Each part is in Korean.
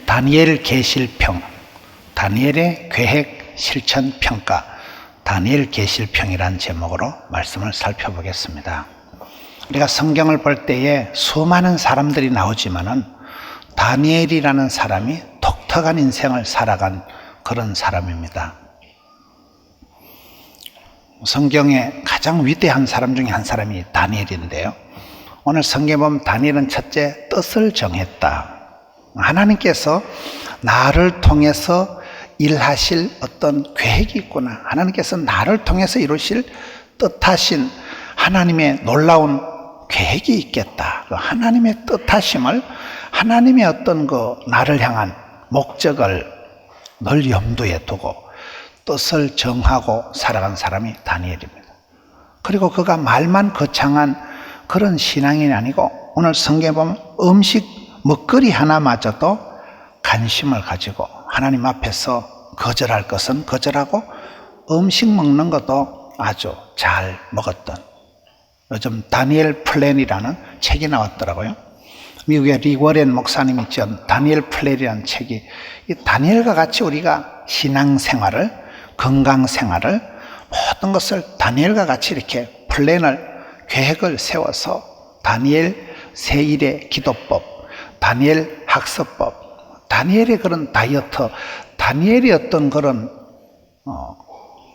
다니엘 계실평, 다니엘의 계획 실천 평가, 다니엘 계실평이라는 제목으로 말씀을 살펴보겠습니다. 우리가 성경을 볼 때에 수많은 사람들이 나오지만은 다니엘이라는 사람이 독특한 인생을 살아간 그런 사람입니다. 성경의 가장 위대한 사람 중에 한 사람이 다니엘인데요. 오늘 성경에 보면 다니엘은 첫째 뜻을 정했다. 하나님께서 나를 통해서 일하실 어떤 계획이 있구나. 하나님께서 나를 통해서 이루실 뜻하신 하나님의 놀라운 계획이 있겠다. 하나님의 뜻하심을, 하나님의 어떤 나를 향한 목적을 늘 염두에 두고 뜻을 정하고 살아간 사람이 다니엘입니다. 그리고 그가 말만 거창한 그런 신앙인이 아니고 오늘 성경에 보면 음식 먹거리 하나마저도 관심을 가지고 하나님 앞에서 거절할 것은 거절하고 음식 먹는 것도 아주 잘 먹었던, 요즘 다니엘 플랜이라는 책이 나왔더라고요. 미국의 리워렌 목사님이 지은 다니엘 플랜이라는 책이, 이 다니엘과 같이 우리가 신앙생활을, 건강생활을, 모든 것을 다니엘과 같이 이렇게 플랜을, 계획을 세워서 다니엘 세1의 기도법, 다니엘 학습법, 다니엘의 그런 다이어트, 다니엘의 어떤 그런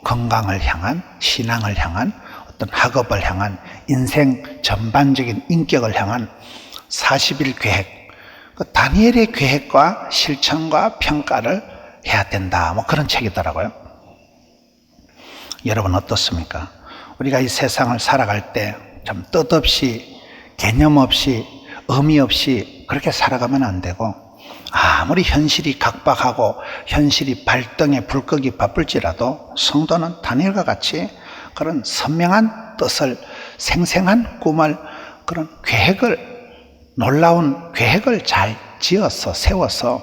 건강을 향한, 신앙을 향한, 어떤 학업을 향한, 인생 전반적인 인격을 향한 40일 계획, 그 다니엘의 계획과 실천과 평가를 해야 된다, 그런 책이더라고요. 여러분 어떻습니까? 우리가 이 세상을 살아갈 때 좀 뜻없이, 개념 없이, 의미 없이 그렇게 살아가면 안 되고, 아무리 현실이 각박하고 현실이 발등에 불 끄기 바쁠지라도 성도는 다니엘과 같이 그런 선명한 뜻을, 생생한 꿈을, 그런 계획을, 놀라운 계획을 잘 지어서 세워서,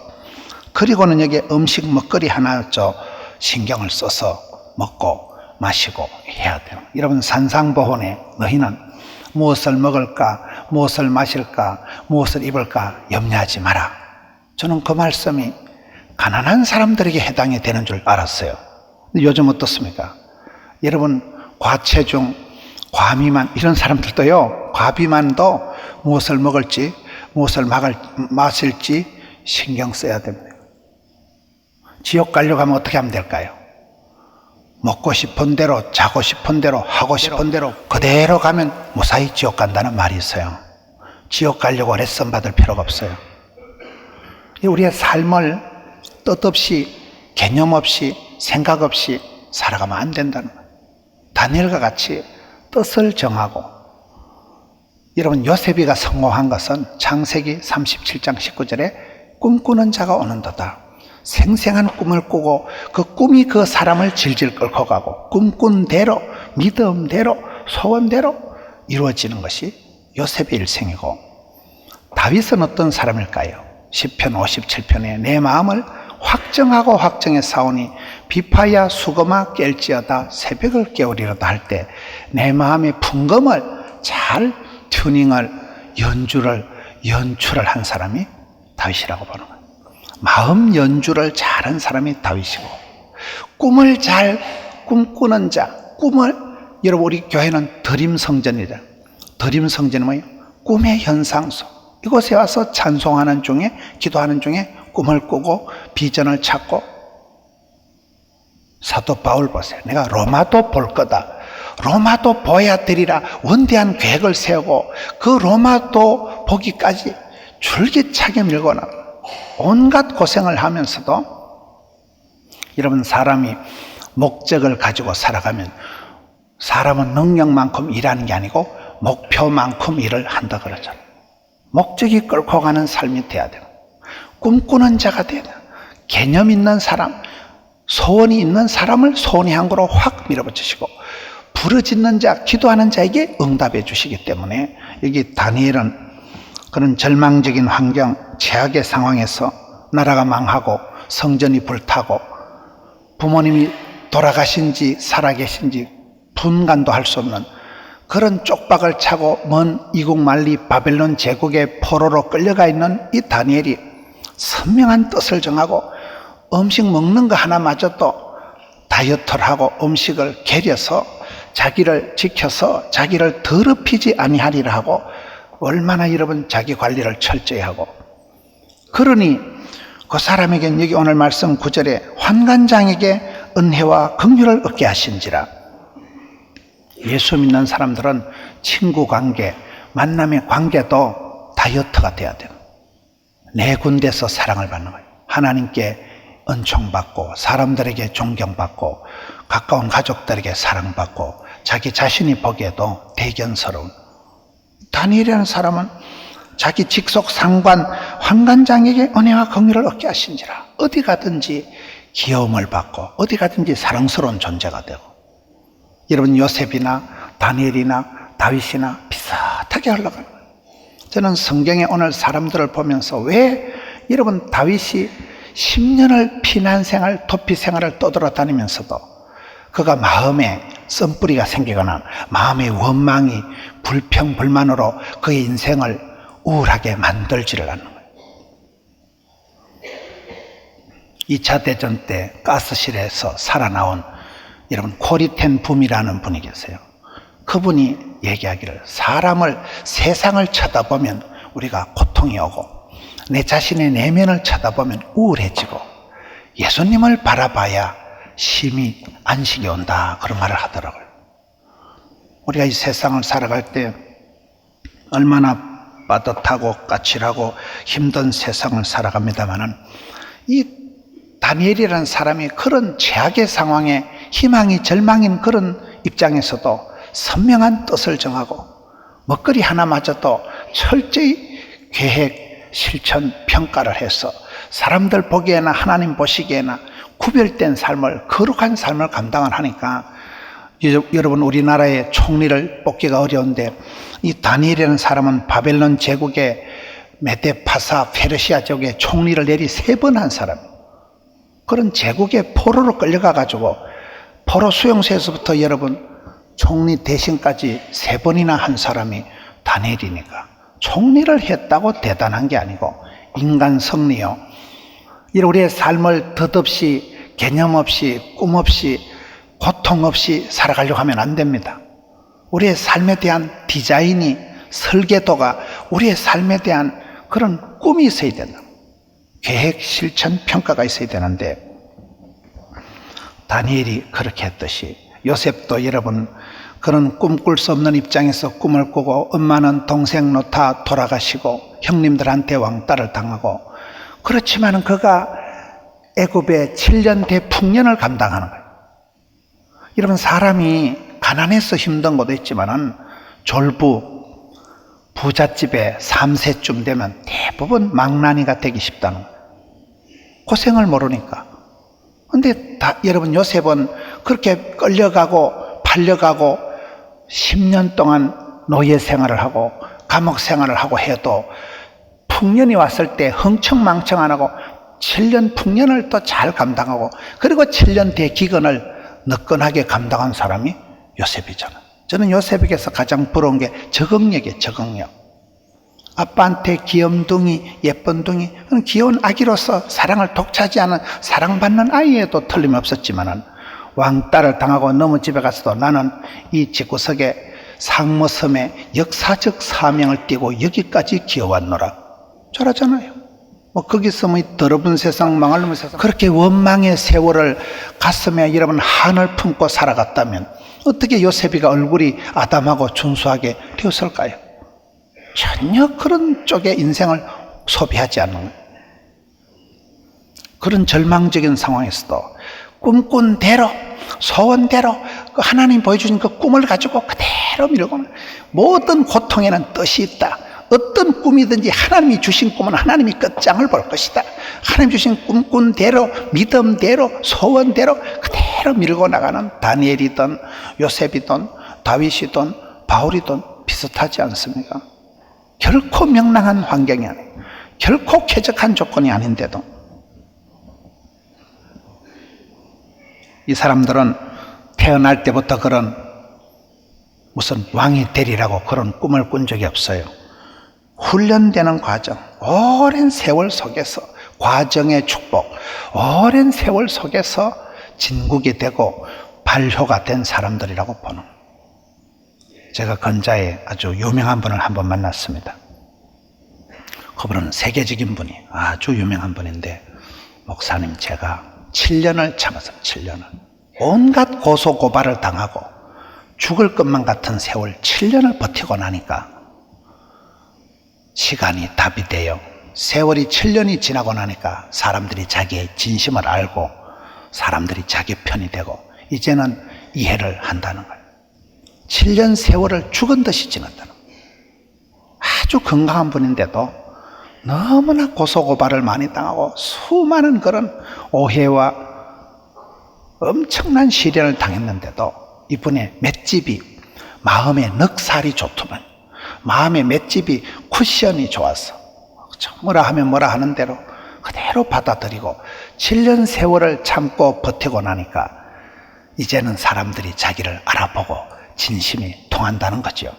그리고는 여기에 음식 먹거리 하나죠 신경을 써서 먹고 마시고 해야 돼요. 여러분 산상보훈에 너희는 무엇을 먹을까, 무엇을 마실까, 무엇을 입을까 염려하지 마라. 저는 그 말씀이 가난한 사람들에게 해당이 되는 줄 알았어요. 근데 요즘 어떻습니까? 여러분 과체중, 과비만, 이런 사람들도요, 과비만도 무엇을 먹을지, 무엇을 마실지 신경 써야 됩니다. 지옥 가려고 하면 어떻게 하면 될까요? 먹고 싶은 대로, 자고 싶은 대로, 하고 싶은 대로 그대로 가면 무사히 지옥 간다는 말이 있어요. 지옥 가려고 레슨 받을 필요가 없어요. 우리의 삶을 뜻없이, 개념 없이, 생각 없이 살아가면 안 된다는 거예요. 다니엘과 같이 뜻을 정하고, 여러분 요셉이가 성공한 것은 창세기 37장 19절에 꿈꾸는 자가 오는도다. 생생한 꿈을 꾸고 그 꿈이 그 사람을 질질 끌고 가고 꿈꾼 대로, 믿음대로, 소원대로 이루어지는 것이 요셉의 일생이고, 다윗은 어떤 사람일까요? 시편 57편에 내 마음을 확정하고 확정해 싸우니 비파야 수거마 깰지어다 새벽을 깨우리로다 할 때 내 마음의 풍금을 잘 튜닝을, 연출을 한 사람이 다윗이라고 보는 거예요. 마음 연주를 잘한 사람이 다윗이고, 꿈을 잘 꿈꾸는 자, 꿈을, 여러분 우리 교회는 드림성전이다. 드림성전은 뭐예요? 꿈의 현상소. 이곳에 와서 찬송하는 중에, 기도하는 중에 꿈을 꾸고 비전을 찾고, 사도 바울 보세요. 내가 로마도 볼 거다, 로마도 보아야 되리라 원대한 계획을 세우고 그 로마도 보기까지 줄기차게 밀고 나 온갖 고생을 하면서도, 여러분 사람이 목적을 가지고 살아가면 사람은 능력만큼 일하는 게 아니고 목표만큼 일을 한다 그러잖아요. 목적이 끌고 가는 삶이 돼야 돼요. 꿈꾸는 자가 돼야 돼요. 개념 있는 사람, 소원이 있는 사람을 소원의 항구로 확 밀어붙이시고, 부르짖는 자, 기도하는 자에게 응답해 주시기 때문에, 여기 다니엘은 그런 절망적인 환경, 최악의 상황에서 나라가 망하고 성전이 불타고 부모님이 돌아가신지 살아계신지 분간도 할 수 없는 그런 쪽박을 차고 먼 이국 만리 바벨론 제국의 포로로 끌려가 있는 이 다니엘이 선명한 뜻을 정하고 음식 먹는 거 하나마저도 다이어트를 하고 음식을 게려서 자기를 지켜서 자기를 더럽히지 아니하리라 하고 얼마나 여러분 자기 관리를 철저히 하고, 그러니 그 사람에겐 여기 오늘 말씀 9절에 환관장에게 은혜와 긍휼을 얻게 하신지라. 예수 믿는 사람들은 친구 관계, 만남의 관계도 다이어트가 돼야 돼요. 네 군데서 사랑을 받는 거예요. 하나님께 은총받고, 사람들에게 존경받고, 가까운 가족들에게 사랑받고, 자기 자신이 보기에도 대견스러운. 다니엘이라는 사람은 자기 직속 상관 환관장에게 은혜와 긍휼을 얻게 하신지라. 어디 가든지 귀여움을 받고 어디 가든지 사랑스러운 존재가 되고, 여러분 요셉이나 다니엘이나 다윗이나 비슷하게 흘러가는 거예요. 저는 성경에 오늘 사람들을 보면서 왜 여러분 다윗이 10년을 피난생활, 도피생활을 떠돌아다니면서도 그가 마음에 썬뿌리가 생기거나 마음의 원망이 불평불만으로 그의 인생을 우울하게 만들지를 않는 거예요. 2차 대전 때 가스실에서 살아나온 여러분 코리텐 붐이라는 분이 계세요. 그분이 얘기하기를, 사람을, 세상을 쳐다보면 우리가 고통이 오고 내 자신의 내면을 쳐다보면 우울해지고 예수님을 바라봐야 심히 안식이 온다, 그런 말을 하더라고요. 우리가 이 세상을 살아갈 때 얼마나 빠듯하고 까칠하고 힘든 세상을 살아갑니다마는, 이 다니엘이라는 사람이 그런 최악의 상황에 희망이 절망인 그런 입장에서도 선명한 뜻을 정하고 먹거리 하나마저도 철저히 계획, 실천, 평가를 해서 사람들 보기에나 하나님 보시기에나 구별된 삶을, 거룩한 삶을 감당을 하니까, 여러분 우리나라의 총리를 뽑기가 어려운데 이 다니엘이라는 사람은 바벨론 제국의 메데파사 페르시아 제국의 총리를 내리 3번 한 사람, 그런 제국의 포로로 끌려가 가지고 포로 수용소에서부터 여러분 총리 대신까지 3번이나 한 사람이 다니엘이니까 총리를 했다고 대단한 게 아니고 인간 성리요, 우리의 삶을 덧없이 개념 없이 꿈 없이 고통 없이 살아가려고 하면 안 됩니다. 우리의 삶에 대한 디자인이, 설계도가, 우리의 삶에 대한 그런 꿈이 있어야 된다. 계획, 실천, 평가가 있어야 되는데, 다니엘이 그렇게 했듯이 요셉도 여러분 그런 꿈꿀 수 없는 입장에서 꿈을 꾸고, 엄마는 동생 놓다 돌아가시고 형님들한테 왕따를 당하고, 그렇지만 그가 애굽의 7년 대풍년을 감당하는 거예요. 여러분 사람이 가난해서 힘든 것도 있지만은 졸부, 부잣집에 3세쯤 되면 대부분 망나니가 되기 쉽다는 거예요. 고생을 모르니까. 근데 여러분 요셉은 그렇게 끌려가고 팔려가고 10년 동안 노예 생활을 하고 감옥 생활을 하고 해도 풍년이 왔을 때 흥청망청 안 하고 7년 풍년을 또 잘 감당하고, 그리고 7년 대기근을 너끈하게 감당한 사람이 요셉이잖아. 저는 요셉에게서 가장 부러운 게 적응력이에요. 적응력. 아빠한테 귀염둥이, 예쁜둥이, 귀여운 아기로서 사랑을 독차지하는 사랑받는 아이에도 틀림없었지만은 왕따를 당하고 너무 집에 가서도 나는 이 집구석에 상모섬에 역사적 사명을 띠고 여기까지 기어왔노라 잘하잖아요. 뭐 거기서 뭐 더러운 세상, 망할 놈의 세상, 그렇게 원망의 세월을 가슴에 여러분 한을 품고 살아갔다면 어떻게 요셉이가 얼굴이 아담하고 준수하게 되었을까요? 전혀 그런 쪽의 인생을 소비하지 않는 거예요. 그런 절망적인 상황에서도 꿈꾼 대로, 소원대로 하나님 보여주신 그 꿈을 가지고 그대로 밀고, 모든 고통에는 뜻이 있다. 어떤 꿈이든지 하나님이 주신 꿈은 하나님이 끝장을 볼 것이다. 하나님 주신 꿈꾼 대로, 믿음대로, 소원대로 그대로 밀고 나가는 다니엘이든 요셉이든 다윗이든 바울이든 비슷하지 않습니까? 결코 명랑한 환경이 아니에요. 결코 쾌적한 조건이 아닌데도 이 사람들은 태어날 때부터 그런 무슨 왕이 되리라고 그런 꿈을 꾼 적이 없어요. 훈련되는 과정, 오랜 세월 속에서 과정의 축복, 오랜 세월 속에서 진국이 되고 발효가 된 사람들이라고 보는 거예요. 제가 건자에 아주 유명한 분을 한번 만났습니다. 그분은 세계적인 분이 아주 유명한 분인데, 목사님, 제가 7년을 참았어요. 7년을. 온갖 고소고발을 당하고 죽을 것만 같은 세월 7년을 버티고 나니까 시간이 답이 돼요. 세월이 7년이 지나고 나니까 사람들이 자기의 진심을 알고 사람들이 자기 편이 되고 이제는 이해를 한다는 거예요. 7년 세월을 죽은 듯이 지났다는 거예요. 아주 건강한 분인데도 너무나 고소고발을 많이 당하고 수많은 그런 오해와 엄청난 시련을 당했는데도 이분의 맷집이, 마음의 넉살이 좋더만, 마음의 맷집이 쿠션이 좋았어. 뭐라 하면 뭐라 하는 대로 그대로 받아들이고 7년 세월을 참고 버티고 나니까 이제는 사람들이 자기를 알아보고 진심이 통한다는 거죠.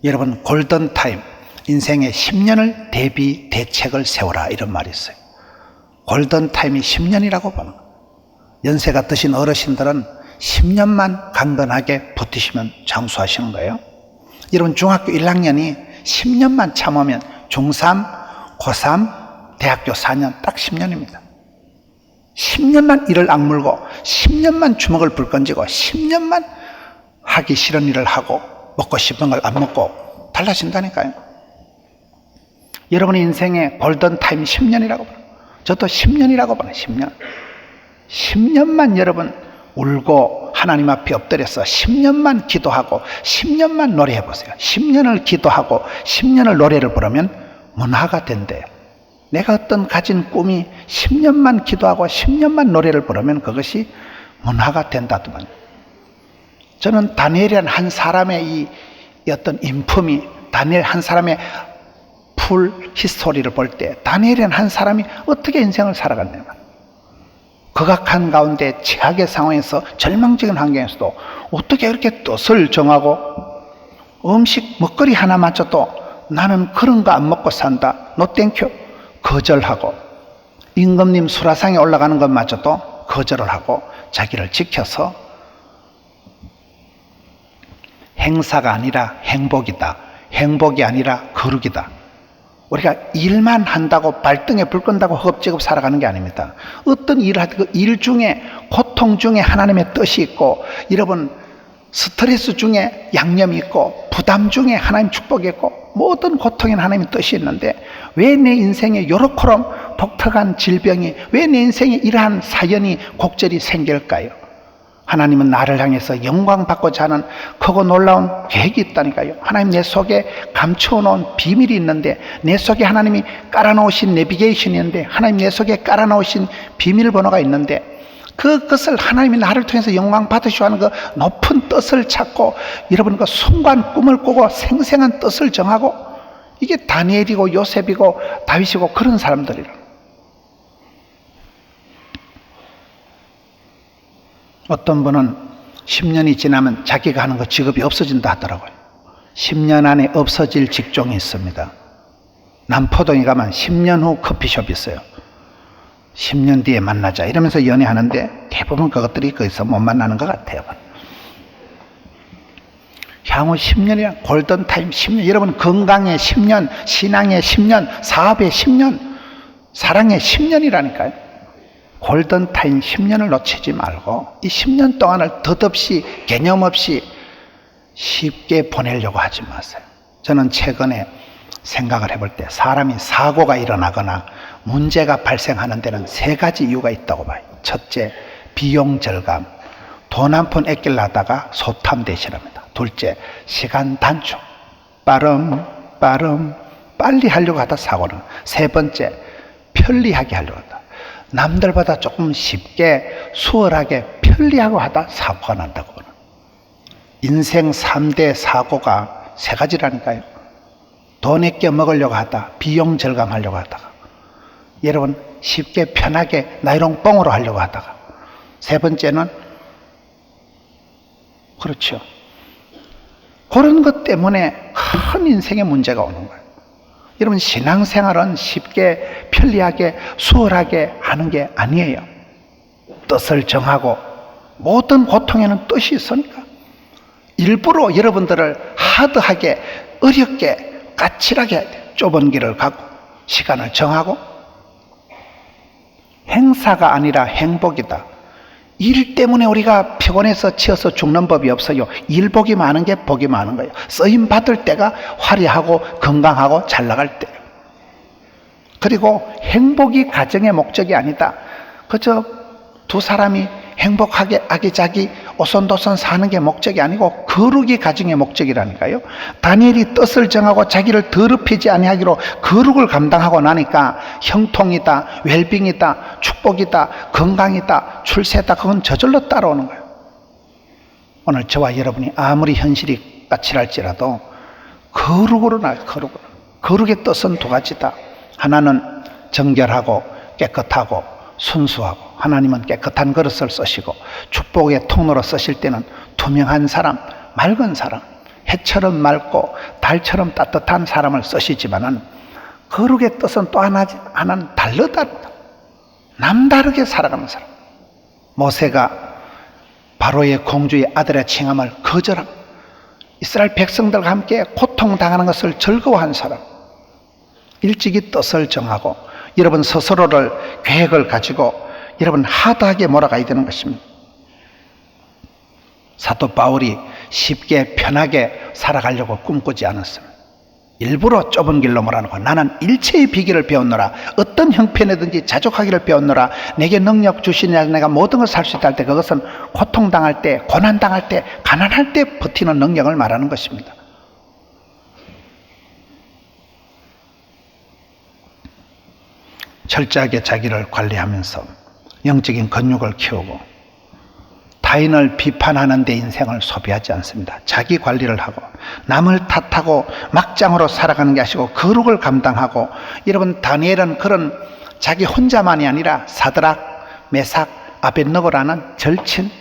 여러분, 골든타임, 인생의 10년을 대비 대책을 세워라, 이런 말이 있어요. 골든타임이 10년이라고 보는 거예요. 연세가 드신 어르신들은 10년만 강건하게 버티시면 장수하시는 거예요. 여러분, 중학교 1학년이 10년만 참으면 중3, 고3, 대학교 4년 딱 10년입니다. 10년만 이를 악물고 10년만 주먹을 불끈쥐고 10년만 하기 싫은 일을 하고 먹고 싶은 걸 안 먹고 달라진다니까요. 여러분의 인생의 골든타임 10년이라고 봐요. 저도 10년이라고 봐요. 10년. 10년만 여러분 울고 하나님 앞에 엎드려서 10년만 기도하고 10년만 노래해 보세요. 10년을 기도하고 10년을 노래를 부르면 문화가 된대요. 내가 어떤 가진 꿈이 10년만 기도하고 10년만 노래를 부르면 그것이 문화가 된다더만. 저는 다니엘이라는 한 사람의 이 어떤 인품이, 다니엘 한 사람의 풀 히스토리를 볼 때 다니엘이라는 한 사람이 어떻게 인생을 살아갔냐. 극악한 가운데 최악의 상황에서 절망적인 환경에서도 어떻게 이렇게 뜻을 정하고 음식 먹거리 하나마저도 나는 그런 거 안 먹고 산다, 노 땡큐 거절하고, 임금님 수라상에 올라가는 것마저도 거절을 하고 자기를 지켜서 행사가 아니라 행복이다, 행복이 아니라 거룩이다. 우리가 일만 한다고 발등에 불 끈다고 허겁지겁 살아가는 게 아닙니다. 어떤 일을 하든 그 일 중에, 고통 중에 하나님의 뜻이 있고, 여러분 스트레스 중에 양념이 있고, 부담 중에 하나님 축복이 있고, 모든 고통에는 하나님의 뜻이 있는데 왜 내 인생에 요렇게럼 독특한 질병이, 왜 내 인생에 이러한 사연이 곡절이 생길까요? 하나님은 나를 향해서 영광 받고자 하는 크고 놀라운 계획이 있다니까요. 하나님 내 속에 감춰놓은 비밀이 있는데, 내 속에 하나님이 깔아놓으신 내비게이션이 있는데, 하나님 내 속에 깔아놓으신 비밀번호가 있는데, 그것을 하나님이 나를 통해서 영광 받으시오 하는 그 높은 뜻을 찾고, 여러분 그 순간 꿈을 꾸고 생생한 뜻을 정하고, 이게 다니엘이고 요셉이고 다윗이고 그런 사람들이라. 어떤 분은 10년이 지나면 자기가 하는 그 직업이 없어진다 하더라고요. 10년 안에 없어질 직종이 있습니다. 남포동에 가면 10년 후 커피숍이 있어요. 10년 뒤에 만나자 이러면서 연애하는데 대부분 그것들이 거기서 못 만나는 것 같아요. 향후 10년이란 골든타임 10년. 여러분 건강의 10년, 신앙의 10년, 사업의 10년, 사랑의 10년이라니까요. 골든타임 10년을 놓치지 말고 이 10년 동안을 덧없이 개념 없이 쉽게 보내려고 하지 마세요. 저는 최근에 생각을 해볼 때 사람이 사고가 일어나거나 문제가 발생하는 데는 세 가지 이유가 있다고 봐요. 첫째, 비용 절감. 돈 한 푼 아끼려다가 소탐 대신합니다. 둘째, 시간 단축. 빨리 하려고 하다 사고는. 세 번째, 편리하게 하려고 하다. 남들보다 조금 쉽게 수월하게 편리하고 하다 사고가 난다고 보는. 인생 3대 사고가 세 가지라니까요. 돈 아껴 먹으려고 하다, 비용 절감하려고 하다가, 여러분 쉽게 편하게 나이롱 뽕으로 하려고 하다가, 세 번째는 그렇죠, 그런 것 때문에 큰 인생의 문제가 오는 거예요. 여러분, 신앙생활은 쉽게 편리하게 수월하게 하는 게 아니에요. 뜻을 정하고, 모든 고통에는 뜻이 있으니까 일부러 여러분들을 하드하게, 어렵게, 까칠하게 좁은 길을 가고 시간을 정하고, 행사가 아니라 행복이다. 일 때문에 우리가 피곤해서 치여서 죽는 법이 없어요. 일복이 많은 게 복이 많은 거예요. 쓰임 받을 때가 화려하고 건강하고 잘 나갈 때. 그리고 행복이 가정의 목적이 아니다. 그저 두 사람이 행복하게 아기자기 오손도손 사는 게 목적이 아니고 거룩이 가정의 목적이라니까요. 다니엘이 뜻을 정하고 자기를 더럽히지 아니하기로 거룩을 감당하고 나니까 형통이다, 웰빙이다, 축복이다, 건강이다, 출세다, 그건 저절로 따라오는 거예요. 오늘 저와 여러분이 아무리 현실이 까칠할지라도 거룩으로 나요. 거룩의 뜻은 두 가지다. 하나는 정결하고 깨끗하고 순수하고, 하나님은 깨끗한 그릇을 쓰시고 축복의 통로로 쓰실 때는 투명한 사람, 맑은 사람, 해처럼 맑고 달처럼 따뜻한 사람을 쓰시지만은 거룩의 뜻은 또 하나는 다르다. 남다르게 살아가는 사람. 모세가 바로의 공주의 아들의 칭함을 거절함, 이스라엘 백성들과 함께 고통당하는 것을 즐거워한 사람. 일찍이 뜻을 정하고 여러분 스스로를 계획을 가지고 여러분 하드하게 몰아가야 되는 것입니다. 사도 바울이 쉽게 편하게 살아가려고 꿈꾸지 않았습니다. 일부러 좁은 길로 몰아넣고 나는 일체의 비결을 배웠노라, 어떤 형편이든지 자족하기를 배웠노라, 내게 능력 주시냐, 내가 모든 걸 살 수 있다 할 때 그것은 고통당할 때, 고난당할 때, 가난할 때 버티는 능력을 말하는 것입니다. 철저하게 자기를 관리하면서 영적인 근육을 키우고 타인을 비판하는 데 인생을 소비하지 않습니다. 자기 관리를 하고 남을 탓하고 막장으로 살아가는 게 아니고 거룩을 감당하고, 여러분 다니엘은 그런 자기 혼자만이 아니라 사드락, 메삭, 아벳느고라는 절친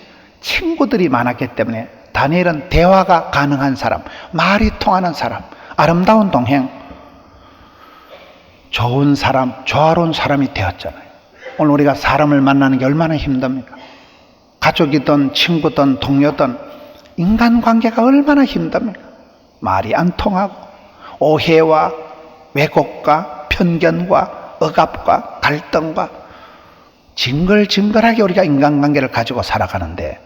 친구들이 많았기 때문에 다니엘은 대화가 가능한 사람, 말이 통하는 사람, 아름다운 동행, 좋은 사람, 조화로운 사람이 되었잖아요. 오늘 우리가 사람을 만나는 게 얼마나 힘듭니까? 가족이든 친구든 동료든 인간관계가 얼마나 힘듭니까? 말이 안 통하고 오해와 왜곡과 편견과 억압과 갈등과 징글징글하게 우리가 인간관계를 가지고 살아가는데,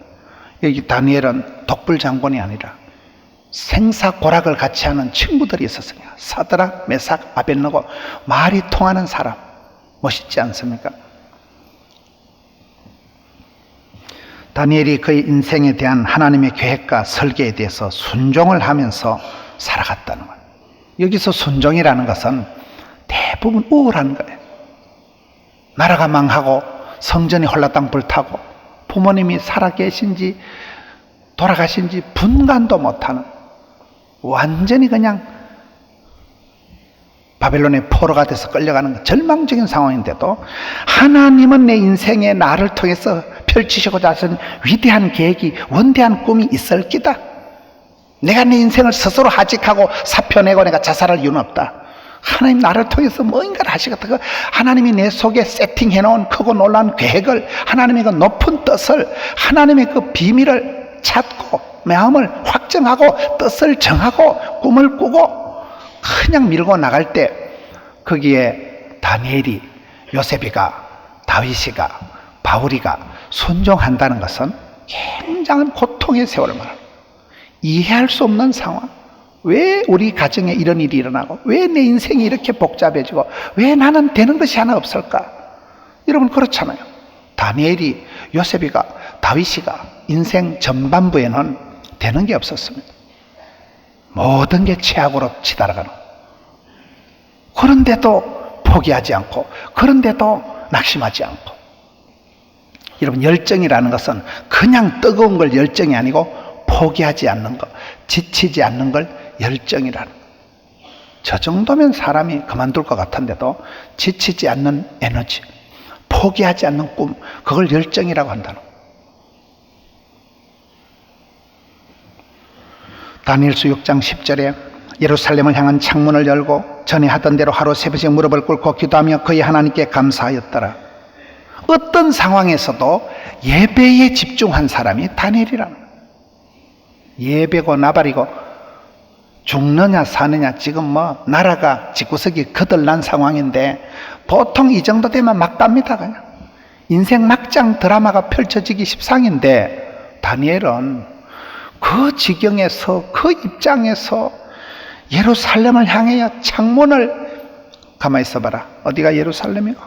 여기 다니엘은 독불장군이 아니라 생사고락을 같이 하는 친구들이 있었어요. 사드락, 메삭, 아벳느고, 말이 통하는 사람. 멋있지 않습니까? 다니엘이 그의 인생에 대한 하나님의 계획과 설계에 대해서 순종을 하면서 살아갔다는 거예요. 여기서 순종이라는 것은 대부분 우울한 거예요. 나라가 망하고 성전이 홀라당 불타고 부모님이 살아계신지 돌아가신지 분간도 못하는, 완전히 그냥 바벨론의 포로가 돼서 끌려가는 절망적인 상황인데도 하나님은 내 인생에 나를 통해서 펼치시고자 하신 위대한 계획이, 원대한 꿈이 있을 기다. 내가 내 인생을 스스로 하직하고 사표내고 내가 자살할 이유는 없다. 하나님 나를 통해서 뭔가를 하시겠다. 그 하나님이 내 속에 세팅해 놓은 크고 놀라운 계획을, 하나님의 그 높은 뜻을, 하나님의 그 비밀을 찾고 마음을 확정하고 뜻을 정하고 꿈을 꾸고 그냥 밀고 나갈 때, 거기에 다니엘이, 요셉이가, 다윗이가, 바울이가 순종한다는 것은 굉장한 고통의 세월을 말합니다. 이해할 수 없는 상황. 왜 우리 가정에 이런 일이 일어나고, 왜 내 인생이 이렇게 복잡해지고, 왜 나는 되는 것이 하나 없을까? 여러분 그렇잖아요. 다니엘이, 요셉이가, 다윗이가 인생 전반부에는 되는 게 없었습니다. 모든 게 최악으로 치달아가는, 그런데도 포기하지 않고, 그런데도 낙심하지 않고. 여러분 열정이라는 것은 그냥 뜨거운 걸 열정이 아니고 포기하지 않는 것, 지치지 않는 걸 열정이라는 것. 저 정도면 사람이 그만둘 것 같은데도 지치지 않는 에너지, 포기하지 않는 꿈, 그걸 열정이라고 한다는 거예요. 다니엘서 6장 10절에 예루살렘을 향한 창문을 열고 전에 하던 대로 하루 3번씩 무릎을 꿇고 기도하며 그의 하나님께 감사하였더라. 어떤 상황에서도 예배에 집중한 사람이 다니엘이라는 거예요. 예배고 나발이고 죽느냐 사느냐, 지금 뭐 나라가 집구석이 거들난 상황인데 보통 이 정도 되면 막 갑니다. 그냥 인생 막장 드라마가 펼쳐지기 십상인데 다니엘은 그 지경에서, 그 입장에서 예루살렘을 향하여 창문을, 가만히 있어봐라, 어디가 예루살렘이고?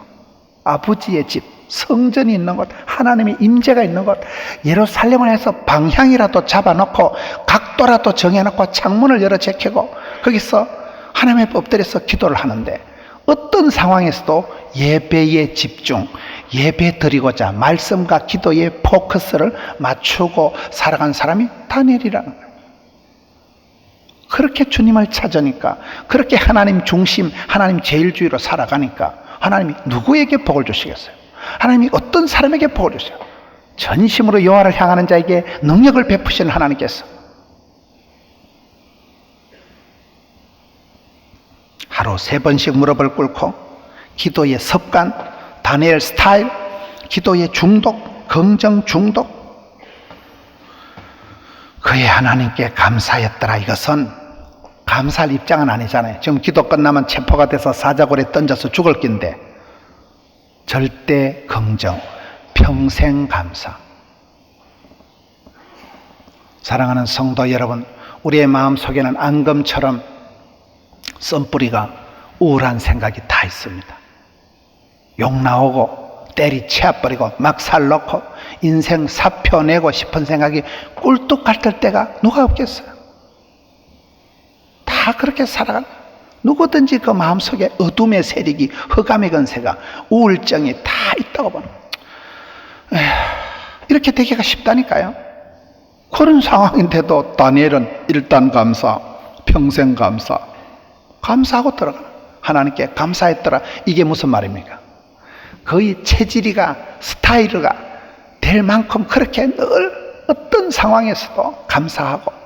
아버지의 집, 성전이 있는 곳, 하나님의 임재가 있는 곳, 예루살렘을 해서 방향이라도 잡아놓고 각도라도 정해놓고 창문을 열어 제키고 거기서 하나님의 엎드려서 기도를 하는데, 어떤 상황에서도 예배에 집중, 예배 드리고자 말씀과 기도의 포커스를 맞추고 살아간 사람이 다니엘이라는 거예요. 그렇게 주님을 찾으니까, 그렇게 하나님 중심, 하나님 제일주의로 살아가니까 하나님이 누구에게 복을 주시겠어요? 하나님이 어떤 사람에게 복을 주세요? 전심으로 여호와를 향하는 자에게 능력을 베푸시는 하나님께서 하루 3번씩 무릎을 꿇고 기도의 습관, 다니엘 스타일, 기도의 중독, 긍정 중독, 그의 하나님께 감사했더라. 이것은 감사할 입장은 아니잖아요. 지금 기도 끝나면 체포가 돼서 사자굴에 던져서 죽을 낀데, 절대 긍정, 평생 감사. 사랑하는 성도 여러분, 우리의 마음속에는 앙금처럼 썬뿌리가 우울한 생각이 다 있습니다. 욕 나오고 때리치워버리고 막 살 놓고 인생 사표 내고 싶은 생각이 꿀뚝 같을 때가 누가 없겠어요? 다 그렇게 살아가는, 누구든지 그 마음속에 어둠의 세력이, 흑암의 근세가, 우울증이 다 있다고 보는 거예요. 이렇게 되기가 쉽다니까요. 그런 상황인데도 다니엘은 일단 감사, 평생 감사, 감사하고 들어가. 하나님께 감사했더라. 이게 무슨 말입니까? 거의 체질이가, 스타일이가 될 만큼 그렇게 늘 어떤 상황에서도 감사하고,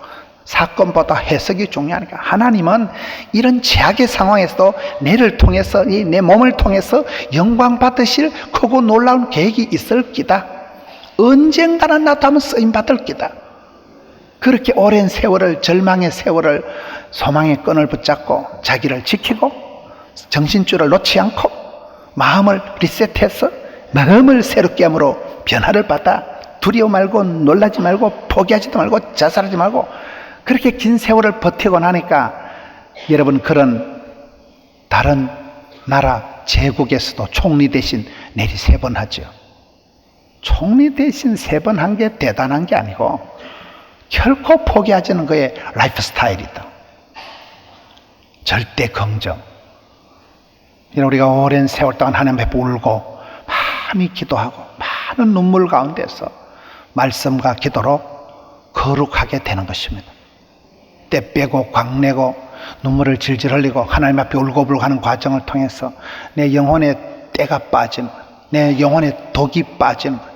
사건보다 해석이 중요하니까 하나님은 이런 제약의 상황에서도 내를 통해서, 내 몸을 통해서 영광 받으실 크고 놀라운 계획이 있을 기다. 언젠가는 나도 한번 쓰임 받을 기다. 그렇게 오랜 세월을, 절망의 세월을 소망의 끈을 붙잡고 자기를 지키고 정신줄을 놓지 않고 마음을 리셋해서 마음을 새롭게 함으로 변화를 받아 두려워 말고 놀라지 말고 포기하지도 말고 자살하지 말고 그렇게 긴 세월을 버티고 나니까 여러분, 그런 다른 나라 제국에서도 총리 대신 내리 3번 하죠. 총리 대신 3번 한 게 대단한 게 아니고 결코 포기하지는 그의 라이프 스타일이다. 절대 긍정. 우리가 오랜 세월 동안 하나님 앞에 울고 많이 기도하고 많은 눈물 가운데서 말씀과 기도로 거룩하게 되는 것입니다. 때 빼고 광내고 눈물을 질질 흘리고 하나님 앞에 울고불고 하는 과정을 통해서 내 영혼의 때가 빠지는 거예요. 내 영혼의 독이 빠지는 거예요.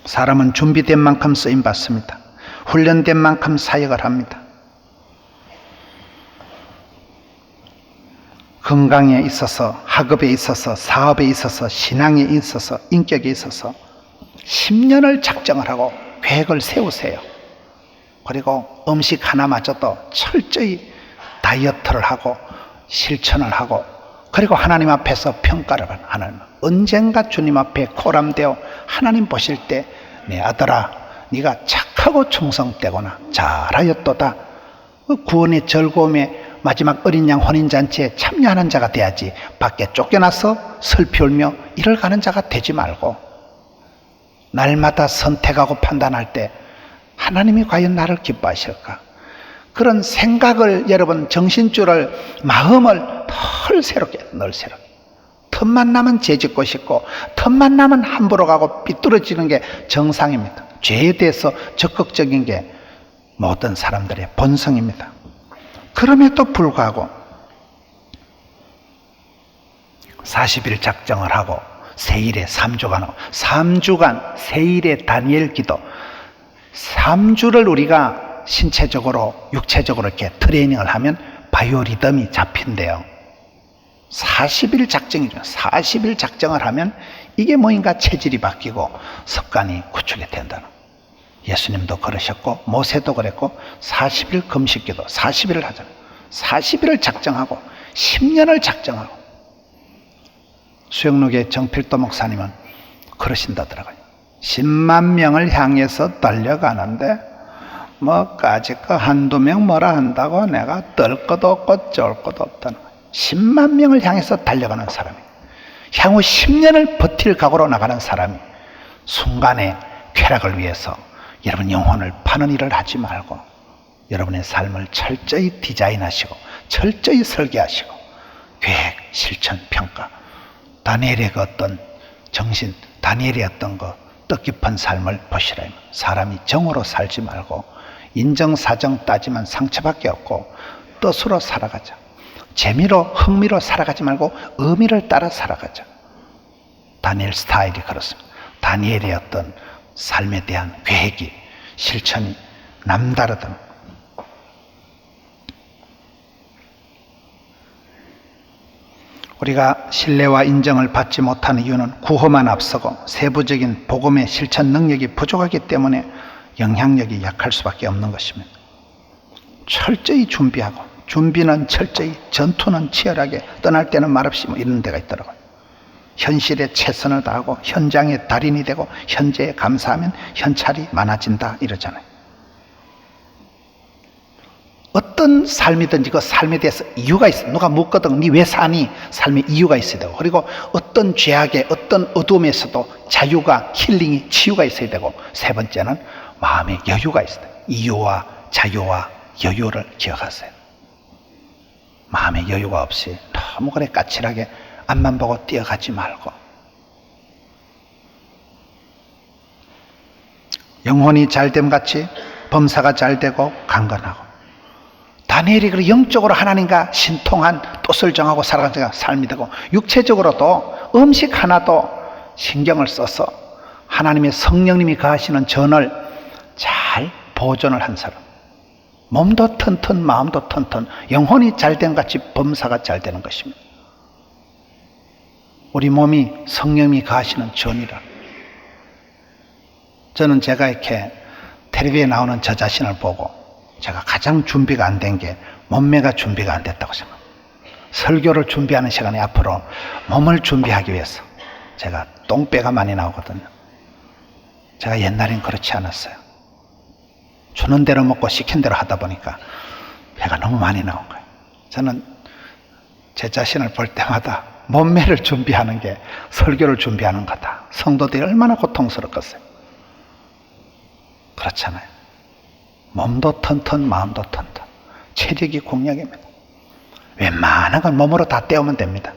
사람은 준비된 만큼 쓰임받습니다. 훈련된 만큼 사역을 합니다. 건강에 있어서, 학업에 있어서, 사업에 있어서, 신앙에 있어서, 인격에 있어서 10년을 작정을 하고 계획을 세우세요. 그리고 음식 하나마저도 철저히 다이어트를 하고 실천을 하고, 그리고 하나님 앞에서 평가를 받는, 하나님 언젠가 주님 앞에 코람되어 하나님 보실 때 내 아들아, 네가 착하고 충성되거나 잘하였도다. 구원의 즐거움에 마지막 어린 양 혼인잔치에 참여하는 자가 돼야지, 밖에 쫓겨나서 슬피 울며 이를 가는 자가 되지 말고, 날마다 선택하고 판단할 때 하나님이 과연 나를 기뻐하실까? 그런 생각을, 여러분, 정신줄을, 마음을 늘 새롭게, 틈만 나면 죄짓고 싶고 틈만 나면 함부로 가고 삐뚤어지는 게 정상입니다. 죄에 대해서 적극적인 게 모든 사람들의 본성입니다. 그럼에도 불구하고 40일 작정을 하고 세일에 3주간 하고 3주간 세일에 다니엘 기도, 3주를 우리가 신체적으로, 육체적으로 이렇게 트레이닝을 하면 바이오리듬이 잡힌대요. 40일 작정이죠. 40일 작정을 하면 이게 뭐인가 체질이 바뀌고 습관이 구축이 된다는. 예수님도 그러셨고 모세도 그랬고 40일 금식기도 40일을 하잖아요. 40일을 작정하고 10년을 작정하고. 수영록의 정필도 목사님은 그러신다더라고요. 10만 명을 향해서 달려가는데 뭐까짓 거 한두 명 뭐라 한다고 내가 떨 것도 없고 쫄 것도 없다는 거예요. 10만 명을 향해서 달려가는 사람이, 향후 10년을 버틸 각오로 나가는 사람이 순간의 쾌락을 위해서 여러분 영혼을 파는 일을 하지 말고 여러분의 삶을 철저히 디자인하시고 철저히 설계하시고 계획, 실천, 평가. 다니엘의 그 어떤 정신, 다니엘의 어떤 그 뜻깊은 삶을 보시라. 사람이 정으로 살지 말고 인정사정 따지면 상처밖에 없고 뜻으로 살아가자. 재미로 흥미로 살아가지 말고 의미를 따라 살아가자. 다니엘 스타일이 그렇습니다. 다니엘의 어떤 삶에 대한 계획이, 실천이 남다르던. 우리가 신뢰와 인정을 받지 못하는 이유는 구호만 앞서고 세부적인 복음의 실천 능력이 부족하기 때문에 영향력이 약할 수밖에 없는 것입니다. 철저히 준비하고, 준비는 철저히, 전투는 치열하게, 떠날 때는 말없이 이런 데가 있더라고요. 현실에 최선을 다하고 현장의 달인이 되고 현재에 감사하면 현찰이 많아진다 이러잖아요. 어떤 삶이든지 그 삶에 대해서 이유가 있어. 누가 묻거든 니 왜 사니? 삶에 이유가 있어야 되고, 그리고 어떤 죄악의 어떤 어둠에서도 자유가, 힐링이, 치유가 있어야 되고, 세 번째는 마음의 여유가 있어야 돼요. 이유와 자유와 여유를 기억하세요. 마음의 여유가 없이 너무 그래 까칠하게 앞만 보고 뛰어가지 말고, 영혼이 잘됨 같이 범사가 잘되고 강건하고. 다니엘이 그 영적으로 하나님과 신통한 뜻을 정하고 살아가는 삶이 되고, 육체적으로도 음식 하나도 신경을 써서 하나님의 성령님이 거하시는 전을 잘 보존을 한 사람. 몸도 튼튼, 마음도 튼튼, 영혼이 잘된 같이 범사가 잘 되는 것입니다. 우리 몸이 성령님이 거하시는 전이라. 저는 제가 이렇게 텔레비에 나오는 저 자신을 보고 제가 가장 준비가 안 된 게 몸매가 준비가 안 됐다고 생각합니다. 설교를 준비하는 시간에 앞으로 몸을 준비하기 위해서 제가 똥배가 많이 나오거든요. 제가 옛날엔 그렇지 않았어요. 주는 대로 먹고 시킨 대로 하다 보니까 배가 너무 많이 나온 거예요. 저는 제 자신을 볼 때마다 몸매를 준비하는 게 설교를 준비하는 거다. 성도들이 얼마나 고통스럽겠어요. 그렇잖아요. 몸도 튼튼, 마음도 튼튼. 체력이 공약입니다. 웬만한 건 몸으로 다 때우면 됩니다.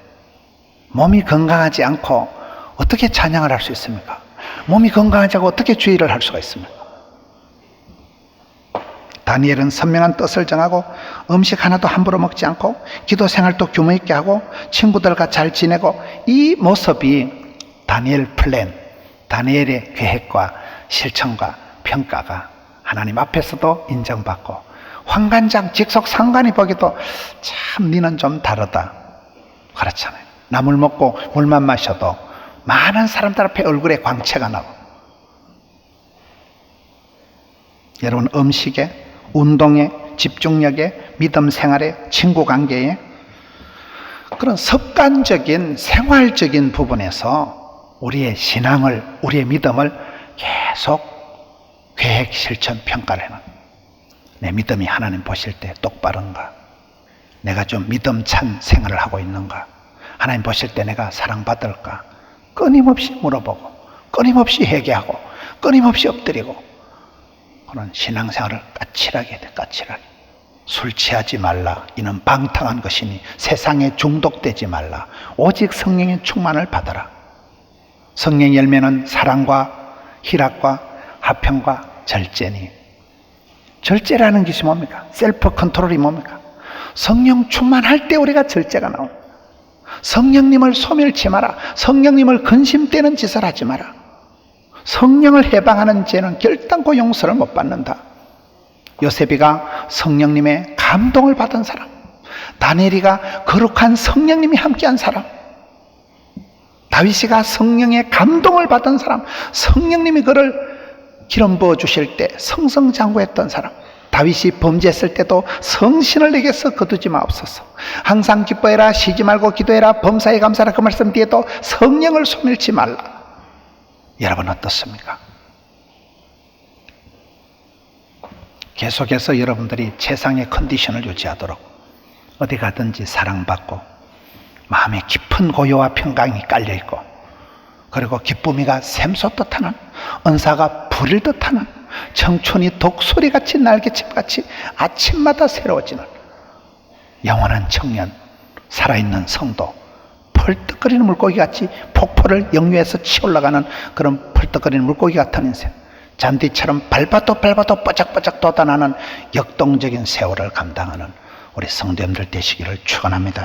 몸이 건강하지 않고 어떻게 찬양을 할 수 있습니까? 몸이 건강하지 않고 어떻게 주의를 할 수가 있습니까? 다니엘은 선명한 뜻을 정하고 음식 하나도 함부로 먹지 않고 기도 생활도 규모 있게 하고 친구들과 잘 지내고, 이 모습이 다니엘 플랜, 다니엘의 계획과 실천과 평가가 하나님 앞에서도 인정받고, 환관장 직속 상관이 보기도 참 니는 좀 다르다 그렇잖아요. 나물 먹고 물만 마셔도 많은 사람들 앞에 얼굴에 광채가 나고. 여러분, 음식에, 운동에, 집중력에, 믿음 생활에, 친구 관계에, 그런 습관적인 생활적인 부분에서 우리의 신앙을, 우리의 믿음을 계속 계획, 실천, 평가를 해놔. 내 믿음이 하나님 보실 때 똑바른가? 내가 좀 믿음 찬 생활을 하고 있는가? 하나님 보실 때 내가 사랑받을까? 끊임없이 물어보고, 끊임없이 회개하고, 끊임없이 엎드리고, 그런 신앙생활을 까칠하게 해야 돼. 까칠하게. 술 취하지 말라. 이는 방탕한 것이니 세상에 중독되지 말라. 오직 성령의 충만을 받아라. 성령의 열매는 사랑과 희락과 화평과 절제니. 절제라는 것이 뭡니까? 셀프 컨트롤이 뭡니까? 성령 충만할 때 우리가 절제가 나옵니다. 성령님을 소멸치 마라. 성령님을 근심되는 짓을 하지 마라. 성령을 해방하는 죄는 결단코 용서를 못 받는다. 요셉이가 성령님의 감동을 받은 사람, 다니엘이가 거룩한 성령님이 함께한 사람, 다윗이가 성령의 감동을 받은 사람, 성령님이 그를 기름 부어 주실 때 성성장구했던 사람, 다윗이 범죄했을 때도 성신을 내게서 거두지 마옵소서. 항상 기뻐해라, 쉬지 말고 기도해라, 범사에 감사하라, 그 말씀 뒤에도 성령을 소멸치 말라. 여러분 어떻습니까? 계속해서 여러분들이 최상의 컨디션을 유지하도록 어디 가든지 사랑받고 마음에 깊은 고요와 평강이 깔려있고, 그리고 기쁨이가 샘솟듯 하는, 은사가 불일 듯하는, 청춘이 독소리같이 날개칩같이 아침마다 새로워지는 영원한 청년, 살아있는 성도, 펄떡거리는 물고기같이 폭포를 역류해서 치올라가는 그런 펄떡거리는 물고기 같은 인생, 잔디처럼 밟아도 뽀짝뽀짝 돋아나는 역동적인 세월을 감당하는 우리 성도님들 되시기를 축원합니다.